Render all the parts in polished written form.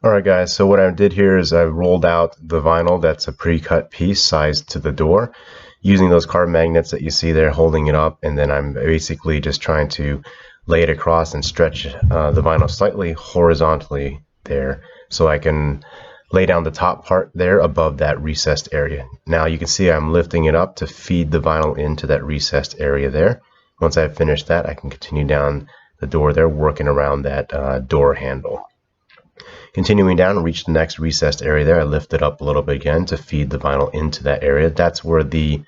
Alright guys, so what I did here is I rolled out the vinyl that's a pre-cut piece sized to the door using those car magnets that you see there holding it up, and then I'm basically just trying to lay it across and stretch the vinyl slightly horizontally there so I can lay down the top part there above that recessed area. Now you can see I'm lifting it up to feed the vinyl into that recessed area there. Once I've finished that, I can continue down the door there working around that door handle. Continuing down, reach the next recessed area there. I lift it up a little bit again to feed the vinyl into that area. That's where the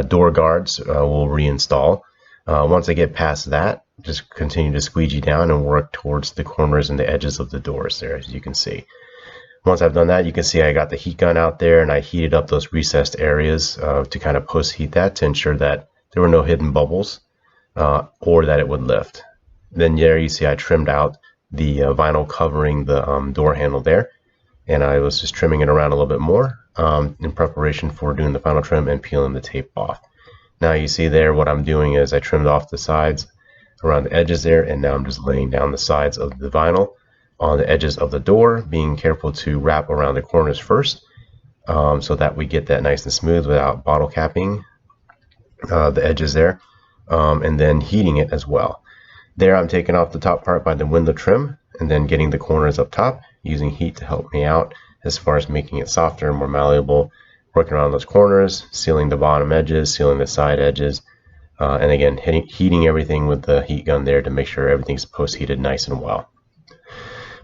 door guards will reinstall. Once I get past that, just continue to squeegee down and work towards the corners and the edges of the doors there, as you can see. Once I've done that, you can see I got the heat gun out there and I heated up those recessed areas to kind of post heat that to ensure that there were no hidden bubbles or that it would lift. Then there you see I trimmed out the vinyl covering the door handle there, and I was just trimming it around a little bit more in preparation for doing the final trim and peeling the tape off. Now you see there what I'm doing is I trimmed off the sides around the edges there, and now I'm just laying down the sides of the vinyl on the edges of the door, being careful to wrap around the corners first so that we get that nice and smooth without bottle capping the edges there, and then heating it as well. There I'm taking off the top part by the window trim and then getting the corners up top, using heat to help me out as far as making it softer and more malleable, working around those corners, sealing the bottom edges, sealing the side edges, and again heating everything with the heat gun there to make sure everything's post-heated nice and well.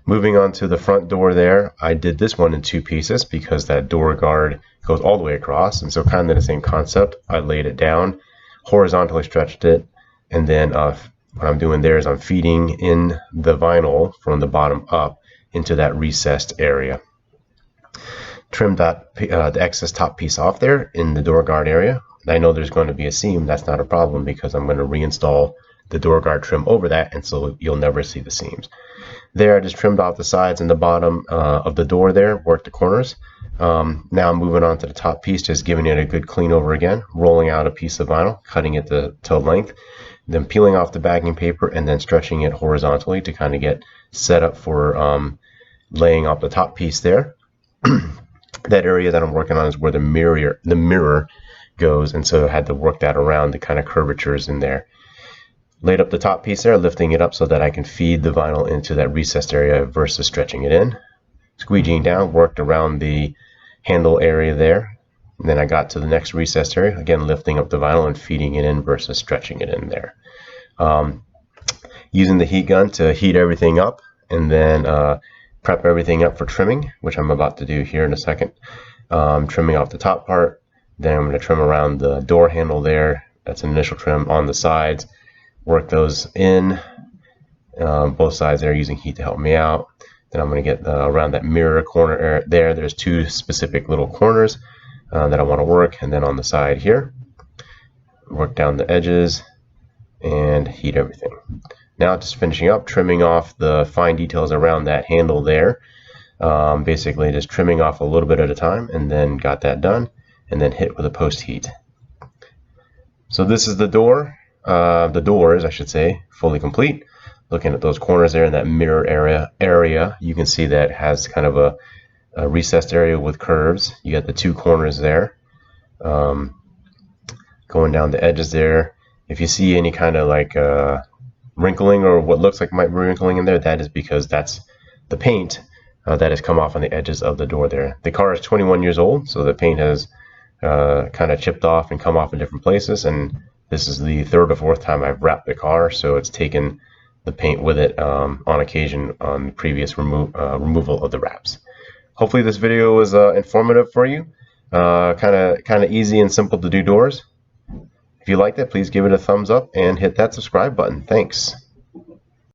Moving on to the front door there, I did this one in two pieces because that door guard goes all the way across, and so kind of the same concept. I laid it down, horizontally stretched it, and then what I'm doing there is I'm feeding in the vinyl from the bottom up into that recessed area. Trimmed that the excess top piece off there in the door guard area. I know there's going to be a seam. That's not a problem because I'm going to reinstall the door guard trim over that, and so you'll never see the seams. There I just trimmed off the sides and the bottom of the door there, worked the corners. Now I'm moving on to the top piece, just giving it a good clean over again, rolling out a piece of vinyl, cutting it to length, then peeling off the backing paper and then stretching it horizontally to kind of get set up for laying off the top piece there. That area that I'm working on is where the mirror goes, and so I had to work that around the kind of curvatures in there. Laid up the top piece there, lifting it up so that I can feed the vinyl into that recessed area versus stretching it in. Squeegeeing down, worked around the handle area there. And then I got to the next recessed area, again lifting up the vinyl and feeding it in versus stretching it in there. Using the heat gun to heat everything up and then prep everything up for trimming, which I'm about to do here in a second. Trimming off the top part, then I'm going to trim around the door handle there. That's an initial trim on the sides. Work those in both sides there using heat to help me out. Then I'm going to get around that mirror corner there. There's two specific little corners that I want to work, and then on the side here, work down the edges and heat everything. Now just finishing up, trimming off the fine details around that handle there. Basically just trimming off a little bit at a time, and then got that done, and then hit with a post heat. So this is the door. The doors, I should say, fully complete. Looking at those corners there in that mirror area, you can see that it has kind of a recessed area with curves. You got the two corners there. Going down the edges there, if you see any kind of like wrinkling or what looks like might be wrinkling in there, that is because that's the paint that has come off on the edges of the door there. The car is 21 years old, so the paint has kind of chipped off and come off in different places, and this is the third or fourth time I've wrapped the car, so it's taken the paint with it on occasion on previous removal of the wraps. Hopefully this video was informative for you. Kind of easy and simple to do doors. If you liked it, please give it a thumbs up and hit that subscribe button. Thanks.